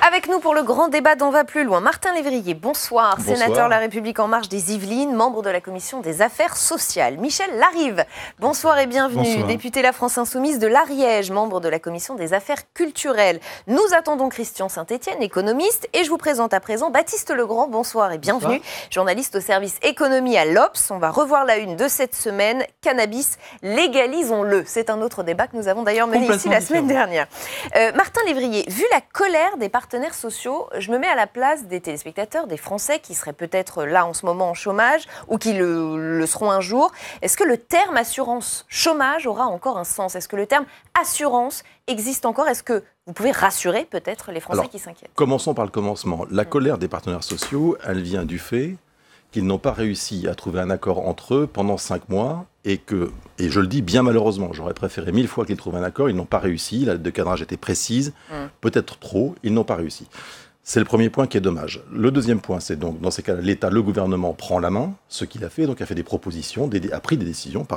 Avec nous pour le grand débat d'On va plus loin, Martin Lévrier, bonsoir, sénateur La République En Marche des Yvelines, membre de la commission des affaires sociales. Michel Larive, bonsoir et bienvenue, bonsoir. Député La France Insoumise de l'Ariège, membre de la commission des affaires culturelles. Nous attendons Christian Saint-Etienne, économiste, et je vous présente à présent Baptiste Legrand, bonsoir et bienvenue, bonsoir. Journaliste au service économie à l'Obs. On va revoir la une de cette semaine, cannabis, légalisons-le. C'est un autre débat que nous avons d'ailleurs mené ici la semaine dernière. Martin Lévrier, vu la colère des partenaires sociaux, je me mets à la place des téléspectateurs, des Français qui seraient peut-être là en ce moment en chômage ou qui le seront un jour. Est-ce que le terme assurance chômage aura encore un sens ? Est-ce que le terme assurance existe encore ? Est-ce que vous pouvez rassurer peut-être les Français qui s'inquiètent ? Commençons par le commencement. La colère des partenaires sociaux, elle vient du fait qu'ils n'ont pas réussi à trouver un accord entre eux pendant 5 mois et je le dis bien malheureusement, j'aurais préféré 1000 fois qu'ils trouvent un accord, ils n'ont pas réussi, la lettre de cadrage était précise, peut-être trop, ils n'ont pas réussi. C'est le premier point qui est dommage. Le deuxième point, c'est donc, dans ces cas-là, l'État, le gouvernement prend la main, ce qu'il a fait, donc a fait des propositions, a pris des décisions,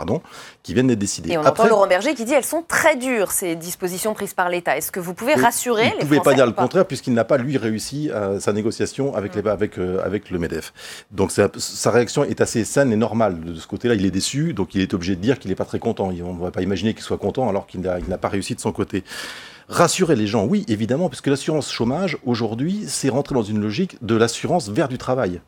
qui viennent d'être décidées. Et on entend Laurent Berger qui dit qu'elles sont très dures, ces dispositions prises par l'État. Est-ce que vous pouvez rassurer les Français ? Vous ne pouvez pas dire le contraire, puisqu'il n'a pas, lui, réussi sa négociation avec le MEDEF. Donc sa réaction est assez saine et normale. De ce côté-là, il est déçu, donc il est obligé de dire qu'il n'est pas très content. On ne va pas imaginer qu'il soit content alors qu'il n'a pas réussi de son côté. Rassurer les gens, oui, évidemment, parce que l'assurance chômage, aujourd'hui, c'est rentrer dans une logique de l'assurance vers du travail.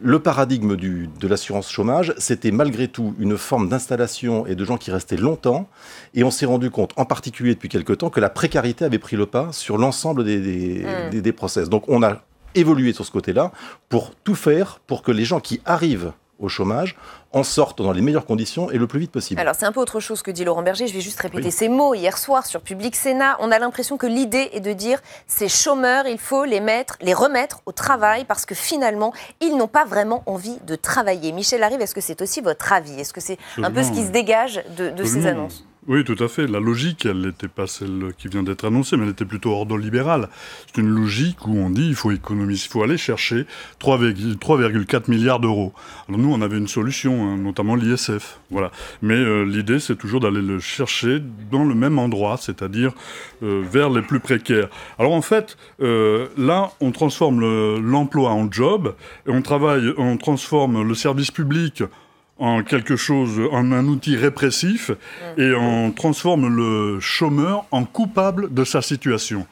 Le paradigme de l'assurance chômage, c'était malgré tout une forme d'installation et de gens qui restaient longtemps, et on s'est rendu compte, en particulier depuis quelque temps, que la précarité avait pris le pas sur l'ensemble des process. Donc on a évolué sur ce côté-là pour tout faire pour que les gens qui arrivent au chômage en sortent dans les meilleures conditions et le plus vite possible. Alors c'est un peu autre chose que dit Laurent Berger, je vais juste répéter ces mots. Hier soir sur Public Sénat, on a l'impression que l'idée est de dire ces chômeurs, il faut les remettre au travail parce que finalement, ils n'ont pas vraiment envie de travailler. Michel Larive, est-ce que c'est aussi votre avis ? Est-ce que c'est un peu ce qui se dégage de ces annonces ? Oui, tout à fait. La logique, elle n'était pas celle qui vient d'être annoncée, mais elle était plutôt ordolibérale. C'est une logique où on dit il faut économiser, il faut aller chercher 3,4 milliards d'euros. Alors nous, on avait une solution, notamment l'ISF. Voilà. Mais l'idée, c'est toujours d'aller le chercher dans le même endroit, c'est-à-dire vers les plus précaires. Alors en fait, là, on transforme l'emploi en job, et on transforme le service public en quelque chose, en un outil répressif, et on transforme le chômeur en coupable de sa situation.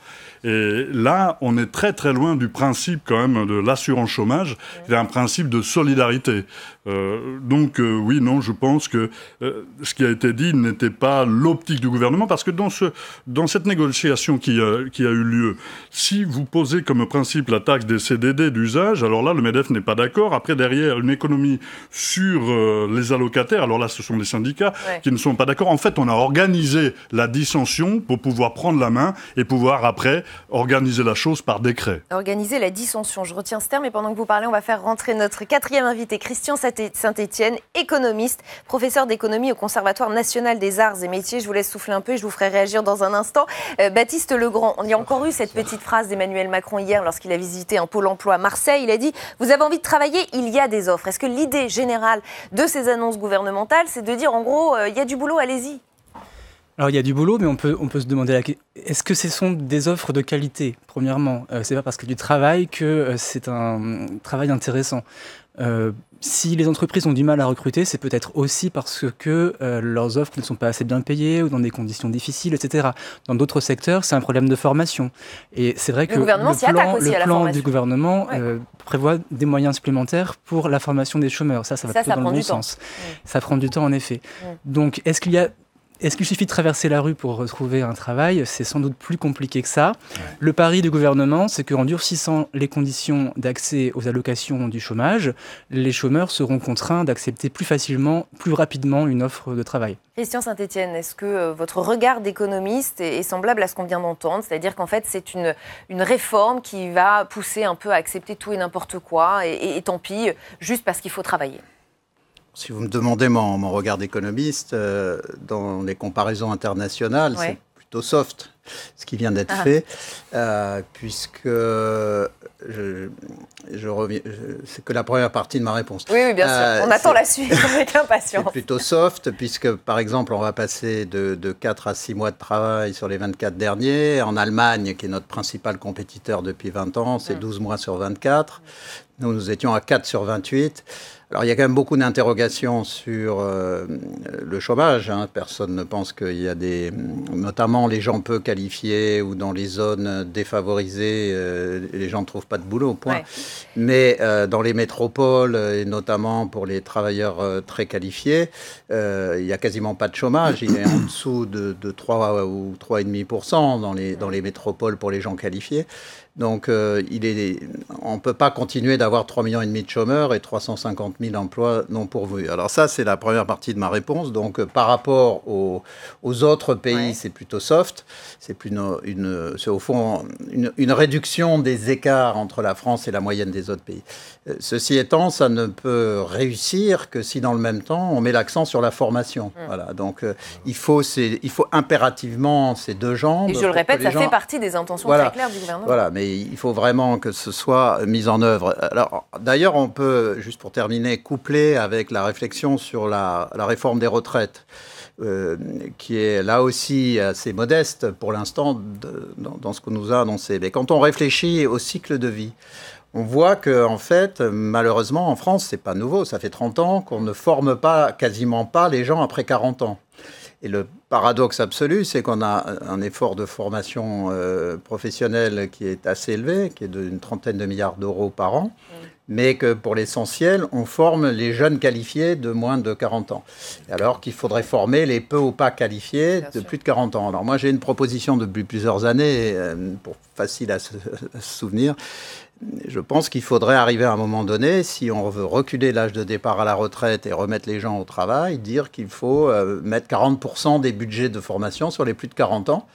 Et là, on est très très loin du principe quand même de l'assurance chômage, qui est un principe de solidarité. Donc oui, non, je pense que ce qui a été dit n'était pas l'optique du gouvernement, parce que dans cette négociation qui a eu lieu, si vous posez comme principe la taxe des CDD d'usage, alors là, le MEDEF n'est pas d'accord. Après, derrière, une économie sur les allocataires, alors là, ce sont les syndicats qui ne sont pas d'accord. En fait, on a organisé la dissension pour pouvoir prendre la main et pouvoir après organiser la chose par décret. Organiser la dissension, je retiens ce terme, et pendant que vous parlez, on va faire rentrer notre quatrième invité, Christian Saint-Etienne, économiste, professeur d'économie au Conservatoire national des arts et métiers. Je vous laisse souffler un peu et je vous ferai réagir dans un instant. Baptiste Legrand, on y a encore eu cette petite phrase d'Emmanuel Macron hier lorsqu'il a visité un pôle emploi à Marseille. Il a dit « Vous avez envie de travailler, il y a des offres ». Est-ce que l'idée générale de ces annonces gouvernementales, c'est de dire en gros, il y a du boulot, allez-y ? Alors il y a du boulot, mais on peut se demander est-ce que ce sont des offres de qualité, premièrement ? C'est pas parce qu'il y a du travail que c'est un travail intéressant. Si les entreprises ont du mal à recruter, c'est peut-être aussi parce que leurs offres ne sont pas assez bien payées ou dans des conditions difficiles, etc. Dans d'autres secteurs, c'est un problème de formation. Et c'est vrai que le plan du gouvernement prévoit des moyens supplémentaires pour la formation des chômeurs. Ça va plutôt dans le bon sens. Ça prend du temps, en effet. Donc, est-ce qu'il suffit de traverser la rue pour retrouver un travail ? C'est sans doute plus compliqué que ça. Le pari du gouvernement, c'est qu'en durcissant les conditions d'accès aux allocations du chômage, les chômeurs seront contraints d'accepter plus facilement, plus rapidement une offre de travail. Christian Saint-Etienne, est-ce que votre regard d'économiste est semblable à ce qu'on vient d'entendre ? C'est-à-dire qu'en fait, c'est une réforme qui va pousser un peu à accepter tout et n'importe quoi, et tant pis, juste parce qu'il faut travailler. Si vous me demandez mon regard d'économiste, dans les comparaisons internationales, c'est plutôt soft. ce qui vient d'être fait, puisque c'est que la première partie de ma réponse. Oui, bien sûr. On attend la suite avec impatience. C'est plutôt soft, puisque, par exemple, on va passer de 4 à 6 mois de travail sur les 24 derniers. En Allemagne, qui est notre principal compétiteur depuis 20 ans, c'est 12 mois sur 24. Nous étions à 4 sur 28. Alors, il y a quand même beaucoup d'interrogations sur le chômage. Personne ne pense qu'il y a notamment les gens peu qualifiés ou dans les zones défavorisées, les gens ne trouvent pas de boulot, point. Ouais. Mais dans les métropoles, et notamment pour les travailleurs très qualifiés, il n'y a quasiment pas de chômage. Il est en dessous de 3 ou 3,5% dans les métropoles pour les gens qualifiés. Donc, on ne peut pas continuer d'avoir 3,5 millions de chômeurs et 350 000 emplois non pourvus. Alors ça, c'est la première partie de ma réponse. Donc, par rapport aux autres pays, c'est plutôt soft. C'est au fond une réduction des écarts entre la France et la moyenne des autres pays. Ceci étant, ça ne peut réussir que si, dans le même temps, on met l'accent sur la formation. Voilà. Donc, il faut impérativement ces deux jambes. Et je le répète, ça fait partie des intentions très claires du gouvernement. Voilà, mais il faut vraiment que ce soit mis en œuvre. Alors, d'ailleurs, on peut, juste pour terminer, coupler avec la réflexion sur la réforme des retraites, qui est là aussi assez modeste pour l'instant dans ce qu'on nous a annoncé. Mais quand on réfléchit au cycle de vie, on voit que, en fait, malheureusement, en France, c'est pas nouveau. Ça fait 30 ans qu'on ne forme quasiment pas les gens après 40 ans. Et le paradoxe absolu, c'est qu'on a un effort de formation professionnelle qui est assez élevé, qui est d'une 30aine de milliards d'euros par an, mais que pour l'essentiel, on forme les jeunes qualifiés de moins de 40 ans. Alors qu'il faudrait former les peu ou pas qualifiés de plus de 40 ans. Alors moi, j'ai une proposition depuis plusieurs années, facile à se souvenir. Je pense qu'il faudrait arriver à un moment donné, si on veut reculer l'âge de départ à la retraite et remettre les gens au travail, dire qu'il faut mettre 40% des budgets de formation sur les plus de 40 ans.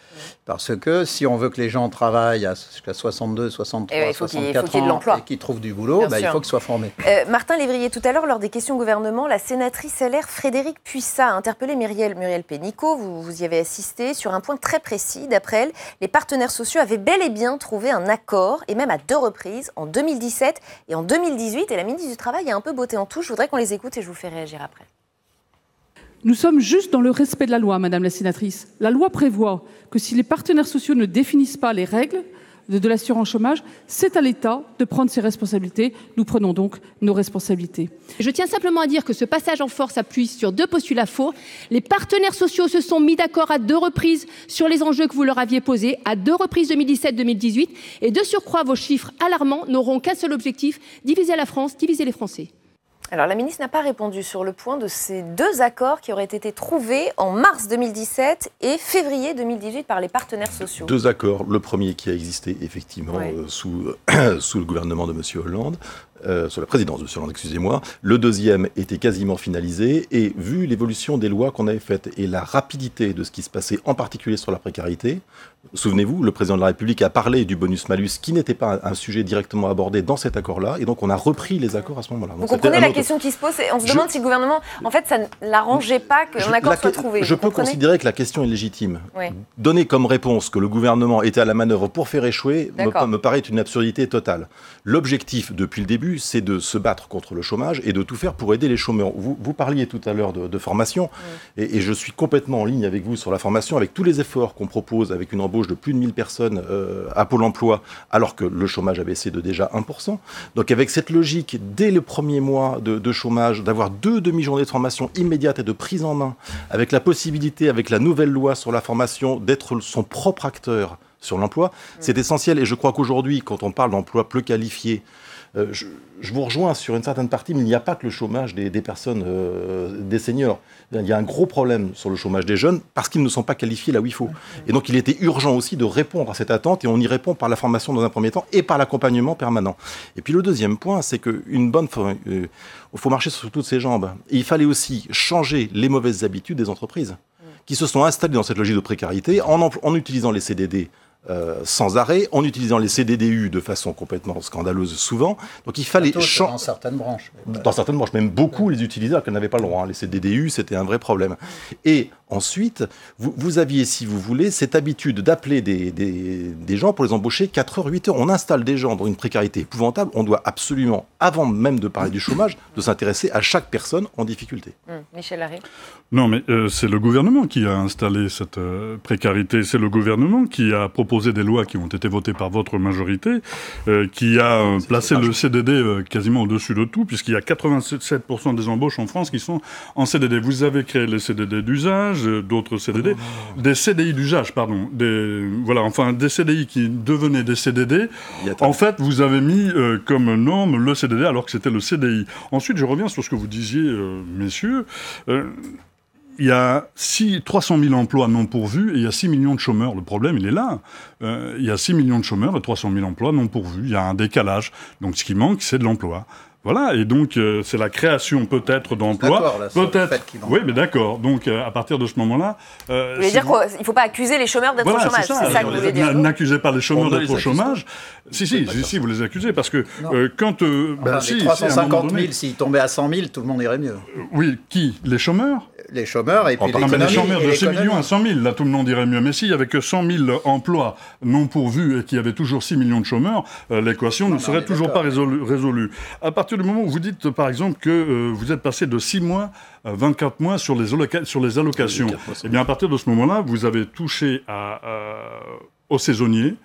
Parce que si on veut que les gens travaillent jusqu'à 62, 63, 64 ans et qu'ils trouvent du boulot, il faut qu'ils soient formés. Martin Lévrier, tout à l'heure, lors des questions au gouvernement, la sénatrice LR Frédérique Puissat a interpellé Muriel Pénicaud, vous y avez assisté, sur un point très précis. D'après elle, les partenaires sociaux avaient bel et bien trouvé un accord, et même à 2 reprises, en 2017 et en 2018. Et la ministre du Travail a un peu botté en touche. Je voudrais qu'on les écoute et je vous fais réagir après. Nous sommes juste dans le respect de la loi, Madame la sénatrice. La loi prévoit que si les partenaires sociaux ne définissent pas les règles de l'assurance chômage, c'est à l'État de prendre ses responsabilités. Nous prenons donc nos responsabilités. Je tiens simplement à dire que ce passage en force appuie sur 2 postulats faux. Les partenaires sociaux se sont mis d'accord à 2 reprises sur les enjeux que vous leur aviez posés, à 2 reprises 2017-2018. Et de surcroît, vos chiffres alarmants n'auront qu'un seul objectif, diviser la France, diviser les Français. Alors, la ministre n'a pas répondu sur le point de ces 2 accords qui auraient été trouvés en mars 2017 et février 2018 par les partenaires sociaux. 2 accords. Le premier qui a existé, effectivement, sous le gouvernement de M. Hollande, sous la présidence de M. Hollande, excusez-moi. Le deuxième était quasiment finalisé et vu l'évolution des lois qu'on avait faites et la rapidité de ce qui se passait, en particulier sur la précarité, souvenez-vous, le président de la République a parlé du bonus-malus qui n'était pas un sujet directement abordé dans cet accord-là et donc on a repris les accords à ce moment-là. Vous comprenez la question qui se pose, on se demande si le gouvernement, en fait, ça ne l'arrangeait pas qu'un accord soit trouvé. Je peux considérer que la question est légitime. Donner comme réponse que le gouvernement était à la manœuvre pour faire échouer me paraît une absurdité totale. L'objectif, depuis le début, c'est de se battre contre le chômage et de tout faire pour aider les chômeurs. Vous parliez tout à l'heure de formation et je suis complètement en ligne avec vous sur la formation, avec tous les efforts qu'on propose, avec une embauche de plus de 1000 personnes à Pôle emploi, alors que le chômage a baissé de déjà 1%. Donc avec cette logique, dès le premier mois de chômage, d'avoir 2 demi-journées de formation immédiate et de prise en main, avec la possibilité, avec la nouvelle loi sur la formation, d'être son propre acteur sur l'emploi, c'est essentiel. Et je crois qu'aujourd'hui, quand on parle d'emploi peu qualifié, je vous rejoins sur une certaine partie, mais il n'y a pas que le chômage des personnes, des seniors. Il y a un gros problème sur le chômage des jeunes parce qu'ils ne sont pas qualifiés là où il faut. Et donc il était urgent aussi de répondre à cette attente et on y répond par la formation dans un premier temps et par l'accompagnement permanent. Et puis le deuxième point, c'est qu'il faut marcher sur toutes ses jambes. Et il fallait aussi changer les mauvaises habitudes des entreprises qui se sont installées dans cette logique de précarité en utilisant les CDD sans arrêt, en utilisant les CDDU de façon complètement scandaleuse souvent. Donc il fallait changer. Dans certaines branches. Dans certaines branches, même beaucoup les utilisaient alors qu'elles n'avaient pas le droit. Les CDDU, c'était un vrai problème. Et Ensuite, vous aviez, si vous voulez, cette habitude d'appeler des gens pour les embaucher 4 heures, 8 heures. On installe des gens dans une précarité épouvantable. On doit absolument, avant même de parler du chômage, de s'intéresser à chaque personne en difficulté. Michel Larive. Non, mais c'est le gouvernement qui a installé cette précarité. C'est le gouvernement qui a proposé des lois qui ont été votées par votre majorité, qui a placé le CDD quasiment au-dessus de tout, puisqu'il y a 87% des embauches en France qui sont en CDD. Vous avez créé les CDD d'usage, d'autres CDD, des CDI d'usage, pardon. Des CDI qui devenaient des CDD. En fait, vous avez mis comme norme le CDD alors que c'était le CDI. Ensuite, je reviens sur ce que vous disiez, messieurs. Il y a 300 000 emplois non pourvus et il y a 6 millions de chômeurs. Le problème, il est là. Il y a 6 millions de chômeurs et 300 000 emplois non pourvus. Il y a un décalage. Donc, ce qui manque, c'est de l'emploi. Voilà, et donc c'est la création peut-être d'emplois. Peut-être. Oui, mais d'accord. Donc à partir de ce moment-là, vous voulez dire qu'il ne faut pas accuser les chômeurs d'être au chômage. C'est ça que vous voulez dire. N'accusez pas les chômeurs d'être au chômage. Si, vous les accusez parce que quand les 350 000, s'ils tombaient à 100 000, tout le monde irait mieux. Oui, qui? Les chômeurs? Les chômeurs et puis l'économie. Les chômeurs de 6 millions à 100 000, là tout le monde irait mieux. Mais s'il n'y avait que 100 000 emplois non pourvus et qu'il y avait toujours 6 millions de chômeurs, l'équation ne serait toujours pas résolue. À partir du moment où vous dites, par exemple, que vous êtes passé de 6 mois à 24 mois sur les allocations, eh bien à partir de ce moment-là, vous avez touché aux saisonniers,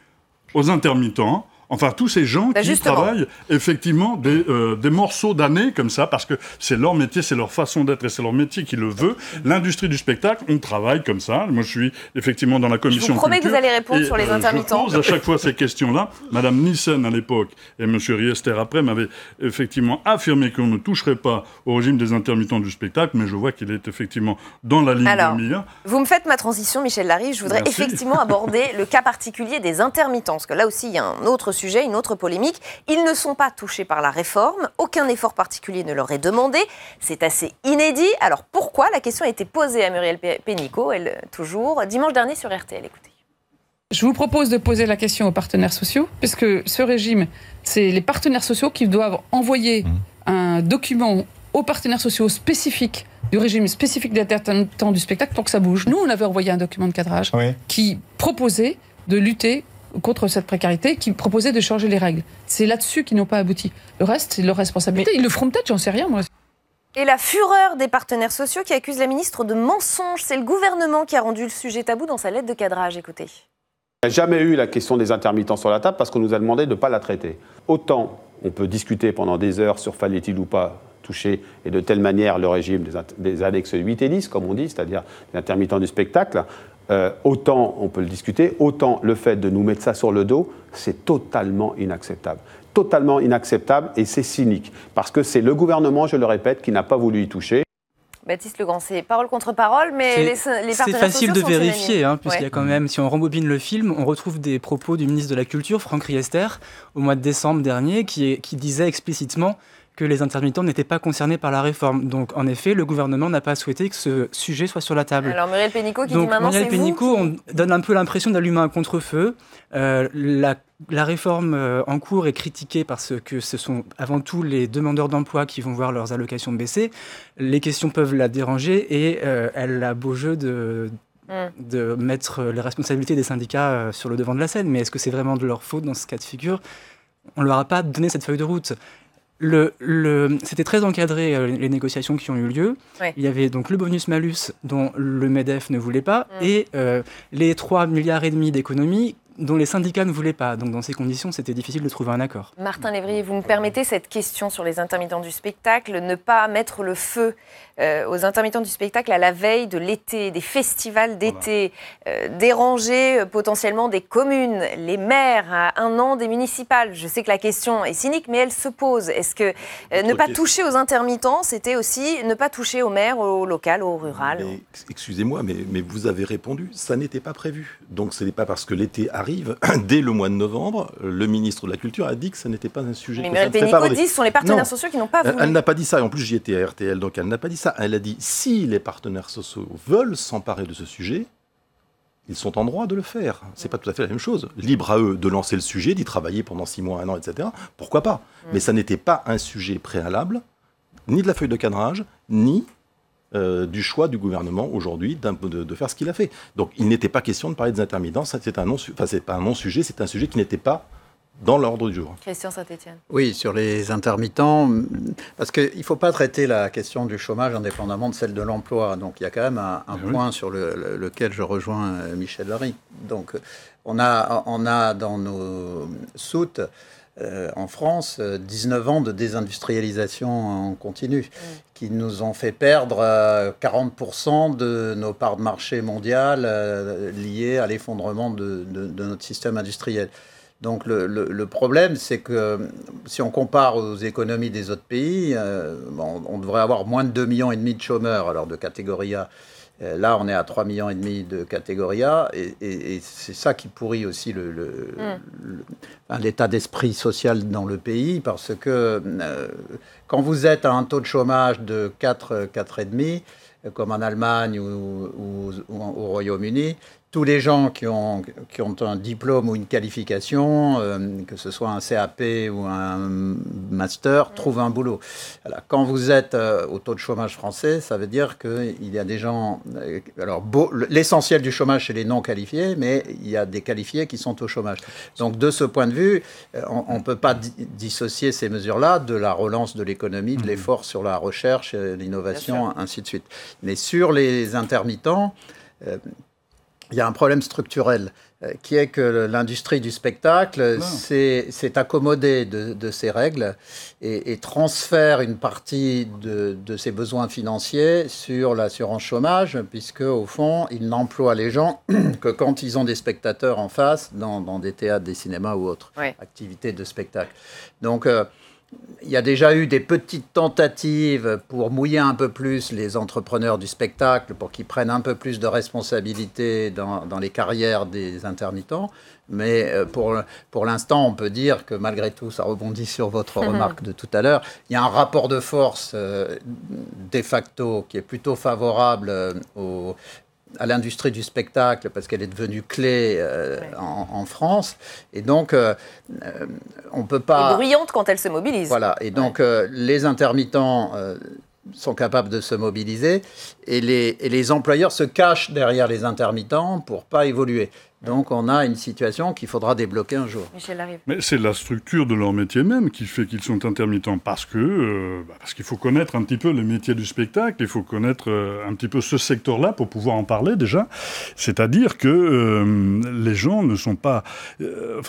aux intermittents, enfin, tous ces gens qui travaillent effectivement des morceaux d'années comme ça, parce que c'est leur métier, c'est leur façon d'être et c'est leur métier qui le veut. L'industrie du spectacle, on travaille comme ça. Moi, je suis effectivement dans la commission culture. Je vous promets que vous allez répondre sur les intermittents. Je pose à chaque fois ces questions-là. Madame Nissen, à l'époque, et Monsieur Riester, après, m'avaient effectivement affirmé qu'on ne toucherait pas au régime des intermittents du spectacle, mais je vois qu'il est effectivement dans la ligne de mire. Vous me faites ma transition, Michel Larive. Je voudrais effectivement aborder le cas particulier des intermittents, parce que là aussi, il y a un autre sujet, une autre polémique. Ils ne sont pas touchés par la réforme. Aucun effort particulier ne leur est demandé. C'est assez inédit. Alors pourquoi? La question a été posée à Muriel Pénicaud, elle toujours, dimanche dernier sur RTL. Écoutez. Je vous propose de poser la question aux partenaires sociaux, puisque ce régime, c'est les partenaires sociaux qui doivent envoyer un document aux partenaires sociaux spécifiques du régime spécifique d'intermittents du spectacle pour que ça bouge. Nous, on avait envoyé un document de cadrage qui proposait de lutter contre cette précarité, qui proposait de changer les règles. C'est là-dessus qu'ils n'ont pas abouti. Le reste, c'est leur responsabilité. Ils le feront peut-être, j'en sais rien, moi. Et la fureur des partenaires sociaux qui accusent la ministre de mensonge. C'est le gouvernement qui a rendu le sujet tabou dans sa lettre de cadrage. Écoutez. Il n'y a jamais eu la question des intermittents sur la table parce qu'on nous a demandé de ne pas la traiter. Autant on peut discuter pendant des heures sur fallait-il ou pas toucher et de telle manière le régime des annexes 8 et 10, comme on dit, c'est-à-dire les intermittents du spectacle, autant on peut le discuter, autant le fait de nous mettre ça sur le dos, c'est totalement inacceptable. Totalement inacceptable et c'est cynique. Parce que c'est le gouvernement, je le répète, qui n'a pas voulu y toucher. Baptiste Legrand, c'est parole contre parole, mais les partenaires c'est facile sociaux de vérifier, puisqu'il y a quand même, si on rembobine le film, on retrouve des propos du ministre de la Culture, Franck Riester, au mois de décembre dernier, qui disait explicitement que les intermittents n'étaient pas concernés par la réforme. Donc, en effet, le gouvernement n'a pas souhaité que ce sujet soit sur la table. Alors, Muriel Pénicaud qui dit maintenant, Muriel Pénicaud, on donne un peu l'impression d'allumer un contre-feu. La réforme en cours est critiquée parce que ce sont avant tout les demandeurs d'emploi qui vont voir leurs allocations baisser. Les questions peuvent la déranger et elle a beau jeu de mettre les responsabilités des syndicats sur le devant de la scène. Mais est-ce que c'est vraiment de leur faute dans ce cas de figure? On ne leur a pas donné cette feuille de route. C'était très encadré, les négociations qui ont eu lieu. Ouais. Il y avait donc le bonus-malus dont le MEDEF ne voulait pas et les 3,5 milliards d'économies dont les syndicats ne voulaient pas. Donc dans ces conditions, c'était difficile de trouver un accord. Martin Lévrier, vous me permettez cette question sur les intermittents du spectacle, ne pas mettre le feu aux intermittents du spectacle à la veille de l'été, des festivals d'été, déranger potentiellement des communes, les maires, à un an des municipales. Je sais que la question est cynique, mais elle se pose. Est-ce que ne pas toucher aux intermittents, c'était aussi ne pas toucher aux maires, au local, au rural? Excusez-moi, mais vous avez répondu, ça n'était pas prévu. Donc ce n'est pas parce que l'été arrive, dès le mois de novembre, le ministre de la Culture a dit que ça n'était pas un sujet. Mais Muriel Pénicaud dit ce sont les partenaires sociaux qui n'ont pas voulu. Elle n'a pas dit ça, et en plus j'y étais à RTL, donc elle n'a pas dit ça. Elle a dit, si les partenaires sociaux veulent s'emparer de ce sujet, ils sont en droit de le faire. C'est pas tout à fait la même chose. Libre à eux de lancer le sujet, d'y travailler pendant 6 mois, 1 an, etc. Pourquoi pas? Mais ça n'était pas un sujet préalable, ni de la feuille de cadrage, ni du choix du gouvernement aujourd'hui de faire ce qu'il a fait. Donc il n'était pas question de parler des intermittents, c'est pas un non-sujet, c'est un sujet qui n'était pas dans l'ordre du jour. Christian Saint-Etienne. Oui, sur les intermittents, parce qu'il ne faut pas traiter la question du chômage indépendamment de celle de l'emploi. Donc il y a quand même un point sur lequel je rejoins Michel Larive. Donc on a dans nos soutes en France 19 ans de désindustrialisation en continu qui nous ont fait perdre 40% de nos parts de marché mondiales liées à l'effondrement de notre système industriel. Donc le problème, c'est que si on compare aux économies des autres pays, on devrait avoir moins de 2,5 millions de chômeurs, alors de catégorie A. Là, on est à 3,5 millions de catégorie A, et c'est ça qui pourrit aussi l'état d'esprit social dans le pays, parce que quand vous êtes à un taux de chômage de 4,5, comme en Allemagne ou au Royaume-Uni, tous les gens qui ont un diplôme ou une qualification, que ce soit un CAP ou un master, trouvent un boulot. Alors, quand vous êtes au taux de chômage français, ça veut dire qu'il y a des gens... l'essentiel du chômage, c'est les non qualifiés, mais il y a des qualifiés qui sont au chômage. Donc, de ce point de vue, on ne peut pas dissocier ces mesures-là de la relance de l'économie, de l'effort sur la recherche, l'innovation, ainsi de suite. Mais sur les intermittents... il y a un problème structurel qui est que l'industrie du spectacle s'est accommodée de ces règles et transfère une partie de ses besoins financiers sur l'assurance chômage, puisque au fond, ils n'emploient les gens que quand ils ont des spectateurs en face, dans des théâtres, des cinémas ou autres activités de spectacle. Donc, il y a déjà eu des petites tentatives pour mouiller un peu plus les entrepreneurs du spectacle, pour qu'ils prennent un peu plus de responsabilité dans les carrières des intermittents. Mais pour l'instant, on peut dire que malgré tout, ça rebondit sur votre remarque de tout à l'heure, il y a un rapport de force de facto qui est plutôt favorable à l'industrie du spectacle, parce qu'elle est devenue clé en France. Et donc, on ne peut pas... Et bruyante quand elle se mobilise. Voilà. Et donc, les intermittents sont capables de se mobiliser, et les employeurs se cachent derrière les intermittents pour ne pas évoluer. Donc, on a une situation qu'il faudra débloquer un jour. Michel Larive. Mais c'est la structure de leur métier même qui fait qu'ils sont intermittents. Parce qu'il faut connaître un petit peu le métier du spectacle, il faut connaître un petit peu ce secteur-là pour pouvoir en parler déjà. C'est-à-dire que les gens ne sont pas...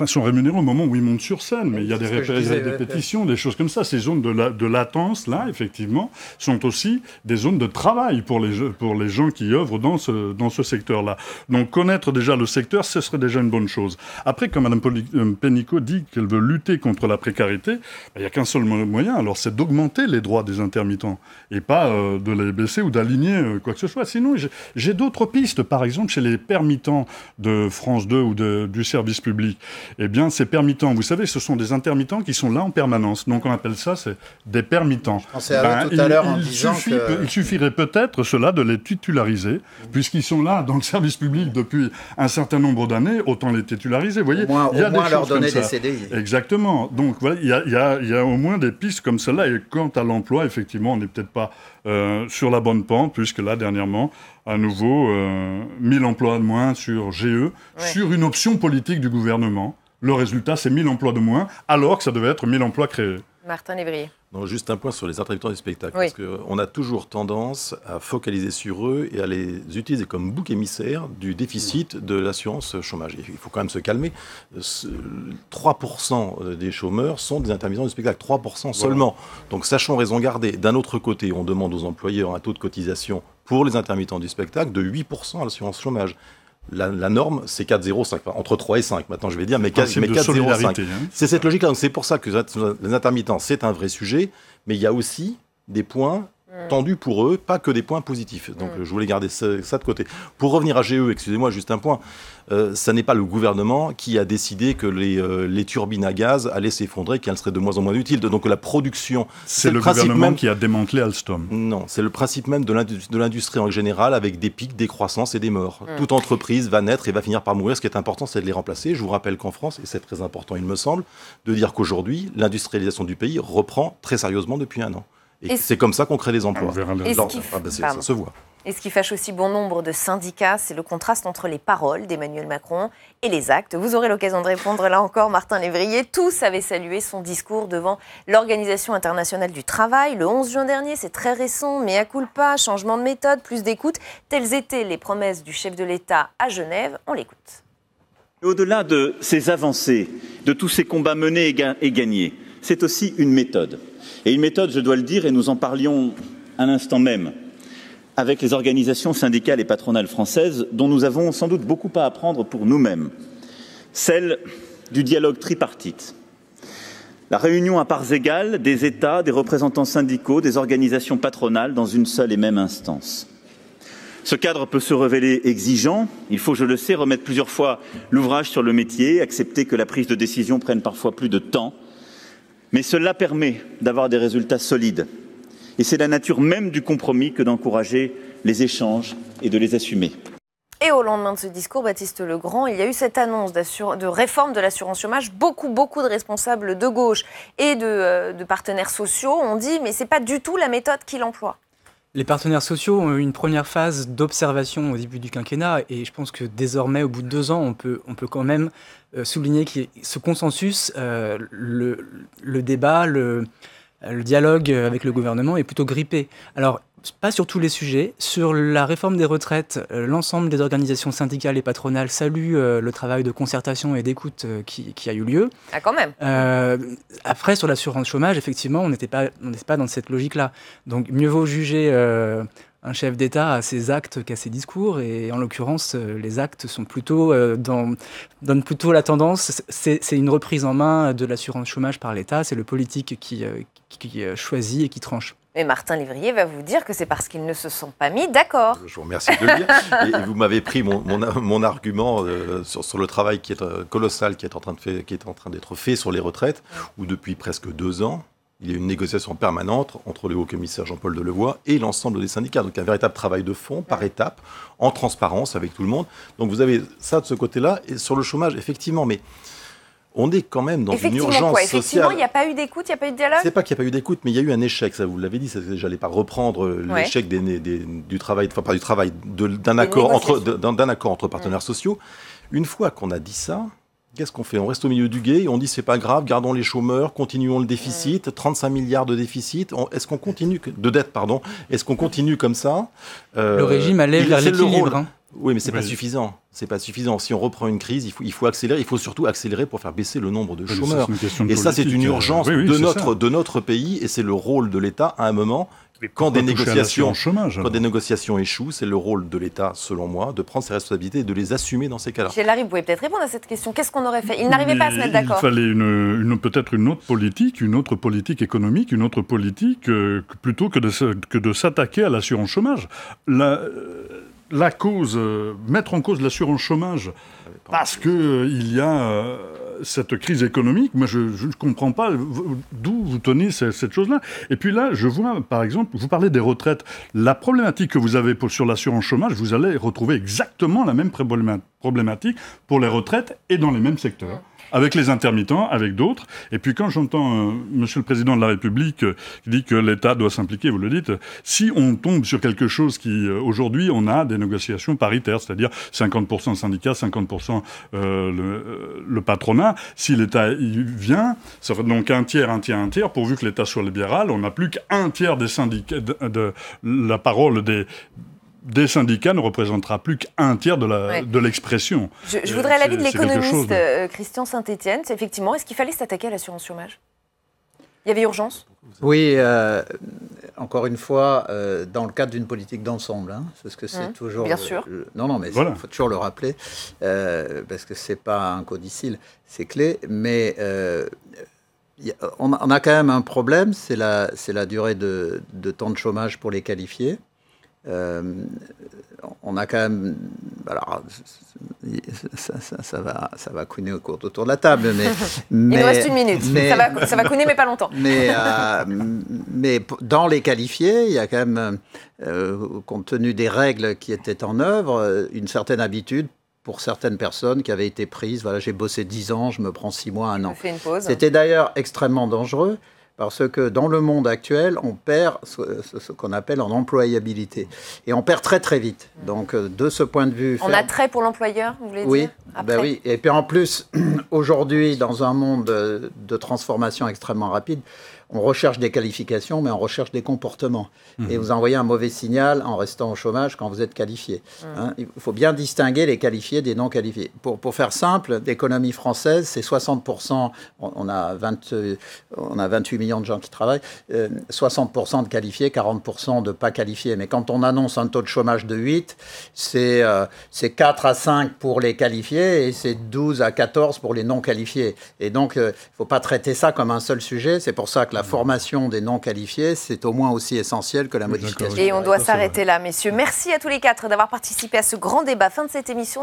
sont rémunérés au moment où ils montent sur scène. Mais il y a des répétitions, des choses comme ça. Ces zones de latence, là, effectivement, sont aussi des zones de travail pour les gens qui œuvrent dans ce secteur-là. Donc, connaître déjà le secteur, ce serait déjà une bonne chose. Après, comme Mme Pénicaud dit qu'elle veut lutter contre la précarité, il n'y a qu'un seul moyen, alors c'est d'augmenter les droits des intermittents et pas de les baisser ou d'aligner quoi que ce soit. Sinon, j'ai d'autres pistes. Par exemple, chez les permittents de France 2 ou du service public, eh bien, ces permittents, vous savez, ce sont des intermittents qui sont là en permanence. Donc, on appelle ça, c'est des permittents. Je pensais à eux tout à l'heure en disant il suffirait peut-être, cela, de les titulariser, puisqu'in sont là dans le service public depuis un certain nombre d'années, autant les titulariser. Vous voyez, il y a au moins leur donner des CDI. Exactement. Donc voilà, il y a au moins des pistes comme cela. Et quant à l'emploi, effectivement, on n'est peut-être pas sur la bonne pente, puisque là, dernièrement, à nouveau, 1000 emplois de moins sur GE, sur une option politique du gouvernement. Le résultat, c'est 1000 emplois de moins, alors que ça devait être 1000 emplois créés. Martin Lévrier. Non, juste un point sur les intermittents du spectacle, parce qu'on a toujours tendance à focaliser sur eux et à les utiliser comme bouc émissaire du déficit de l'assurance chômage. Il faut quand même se calmer. 3% des chômeurs sont des intermittents du spectacle, 3% seulement. Donc sachons raison garder. D'un autre côté, on demande aux employeurs un taux de cotisation pour les intermittents du spectacle de 8% à l'assurance chômage. La norme, c'est 4,05, enfin, entre 3 et 5, maintenant je vais dire, mais 4,05. C'est cette logique-là, donc c'est pour ça que les intermittents, c'est un vrai sujet, mais il y a aussi des points tendus pour eux, pas que des points positifs. Donc je voulais garder ça de côté. Pour revenir à GE, excusez-moi, juste un point, ça n'est pas le gouvernement qui a décidé que les turbines à gaz allaient s'effondrer, qu'elles seraient de moins en moins utiles. Donc la production... C'est le gouvernement même qui a démantelé Alstom. Non, c'est le principe même de l'industrie en général, avec des pics, des croissances et des morts. Toute entreprise va naître et va finir par mourir. Ce qui est important, c'est de les remplacer. Je vous rappelle qu'en France, et c'est très important, il me semble, de dire qu'aujourd'hui, l'industrialisation du pays reprend très sérieusement depuis un an. Et c'est comme ça qu'on crée des emplois. Ça se voit. Et ce qui fâche aussi bon nombre de syndicats, c'est le contraste entre les paroles d'Emmanuel Macron et les actes. Vous aurez l'occasion de répondre là encore, Martin Lévrier. Tous avaient salué son discours devant l'Organisation internationale du travail. Le 11 juin dernier, c'est très récent, mea culpa, changement de méthode, plus d'écoute. Telles étaient les promesses du chef de l'État à Genève. On l'écoute. Au-delà de ces avancées, de tous ces combats menés et gagnés, c'est aussi une méthode. Et une méthode, je dois le dire, et nous en parlions à l'instant même, avec les organisations syndicales et patronales françaises, dont nous avons sans doute beaucoup à apprendre pour nous-mêmes. Celle du dialogue tripartite. La réunion à parts égales des États, des représentants syndicaux, des organisations patronales dans une seule et même instance. Ce cadre peut se révéler exigeant. Il faut, je le sais, remettre plusieurs fois l'ouvrage sur le métier, accepter que la prise de décision prenne parfois plus de temps. Mais cela permet d'avoir des résultats solides. Et c'est la nature même du compromis que d'encourager les échanges et de les assumer. Et au lendemain de ce discours, Baptiste Legrand, il y a eu cette annonce de réforme de l'assurance chômage. Beaucoup de responsables de gauche et de partenaires sociaux ont dit « mais ce n'est pas du tout la méthode qu'il emploie ». Les partenaires sociaux ont eu une première phase d'observation au début du quinquennat et je pense que désormais, au bout de 2 ans, on peut quand même souligner que ce consensus, le débat, le dialogue avec le gouvernement est plutôt grippé. Alors, pas sur tous les sujets. Sur la réforme des retraites, l'ensemble des organisations syndicales et patronales saluent le travail de concertation et d'écoute qui a eu lieu. Ah, quand même. Après, sur l'assurance chômage, effectivement, on n'était pas dans cette logique-là. Donc, mieux vaut juger un chef d'État à ses actes qu'à ses discours. Et en l'occurrence, les actes sont plutôt donnent plutôt la tendance. C'est une reprise en main de l'assurance chômage par l'État. C'est le politique qui choisit et qui tranche. Mais Martin Lévrier va vous dire que c'est parce qu'ils ne se sont pas mis d'accord. Je vous remercie de le dire. Et vous m'avez pris mon argument sur le travail qui est colossal, qui est en train d'être fait sur les retraites, où depuis presque 2 ans, il y a une négociation permanente entre le haut-commissaire Jean-Paul Delevoye et l'ensemble des syndicats. Donc un véritable travail de fond, par étapes, en transparence avec tout le monde. Donc vous avez ça de ce côté-là. Et sur le chômage, effectivement, mais on est quand même dans une urgence sociale. Effectivement, il n'y a pas eu d'écoute, il n'y a pas eu de dialogue. C'est pas qu'il n'y a pas eu d'écoute, mais il y a eu un échec, ça vous l'avez dit, j'allais pas reprendre l'échec du travail, enfin pas du travail, d'un accord entre partenaires sociaux. Une fois qu'on a dit ça, qu'est-ce qu'on fait? On reste au milieu du gué, on dit c'est pas grave, gardons les chômeurs, continuons le déficit, 35 milliards de déficit, est-ce qu'on continue, de dette, pardon, est-ce qu'on continue comme ça? Le régime allait vers l'équilibre. Oui, mais c'est pas suffisant. C'est pas suffisant. Si on reprend une crise, il faut accélérer. Il faut surtout accélérer pour faire baisser le nombre de chômeurs. Et ça, c'est une urgence de notre pays. Et c'est le rôle de l'État à un moment. Quand des négociations échouent, c'est le rôle de l'État, selon moi, de prendre ses responsabilités et de les assumer dans ces cas-là. Michel Larrive, vous pouvez peut-être répondre à cette question. Qu'est-ce qu'on aurait fait? Il n'arrivait pas à se mettre d'accord. Il fallait peut-être une autre politique économique, une autre politique, plutôt que de s'attaquer à l'assurance chômage. La cause, mettre en cause l'assurance chômage parce qu'il y a cette crise économique, moi je ne comprends pas d'où vous tenez cette chose-là. Et puis là, je vois, par exemple, vous parlez des retraites. La problématique que vous avez sur l'assurance chômage, vous allez retrouver exactement la même problématique pour les retraites et dans les mêmes secteurs. Avec les intermittents, avec d'autres. Et puis quand j'entends Monsieur le Président de la République qui dit que l'État doit s'impliquer, vous le dites, si on tombe sur quelque chose qui, aujourd'hui, on a des négociations paritaires, c'est-à-dire 50% syndicats, 50% le patronat, si l'État y vient, ça fait donc un tiers, pourvu que l'État soit libéral, on n'a plus qu'un tiers des syndicats, la parole des syndicats ne représentera plus qu'un tiers de l'expression. Je voudrais l'avis de l'économiste Christian Saint-Etienne. C'est effectivement, est-ce qu'il fallait s'attaquer à l'assurance chômage? Il y avait urgence? Oui, encore une fois, dans le cadre d'une politique d'ensemble. Parce que c'est toujours... Bien sûr. Non, mais il faut toujours le rappeler, parce que ce n'est pas un codicile, c'est clé. Mais on a quand même un problème, c'est la durée de temps de chômage pour les qualifiés. On a quand même, alors ça va couiner autour de la table, mais il nous reste 1 minute. Ça va couiner, mais pas longtemps. Mais dans les qualifiés, il y a quand même, compte tenu des règles qui étaient en œuvre, une certaine habitude pour certaines personnes qui avaient été prises. Voilà, j'ai bossé 10 ans, je me prends 6 mois, 1 an. Je fais une pause. C'était d'ailleurs extrêmement dangereux. Parce que dans le monde actuel, on perd ce qu'on appelle en employabilité. Et on perd très très vite. Donc de ce point de vue... On a trait pour l'employeur, vous voulez dire ben oui. Et puis en plus, aujourd'hui, dans un monde de transformation extrêmement rapide, on recherche des qualifications, mais on recherche des comportements. Et vous envoyez un mauvais signal en restant au chômage quand vous êtes qualifié. Hein, il faut bien distinguer les qualifiés des non qualifiés. Pour faire simple, l'économie française, c'est 60%, on a 28 millions de gens qui travaillent, 60% de qualifiés, 40% de pas qualifiés. Mais quand on annonce un taux de chômage de 8, c'est 4 à 5 pour les qualifiés et c'est 12 à 14 pour les non qualifiés. Et donc, il ne faut pas traiter ça comme un seul sujet. C'est pour ça que la formation des non qualifiés, c'est au moins aussi essentiel que la modification. Et on doit s'arrêter là, messieurs. Merci à tous les quatre d'avoir participé à ce grand débat. Fin de cette émission.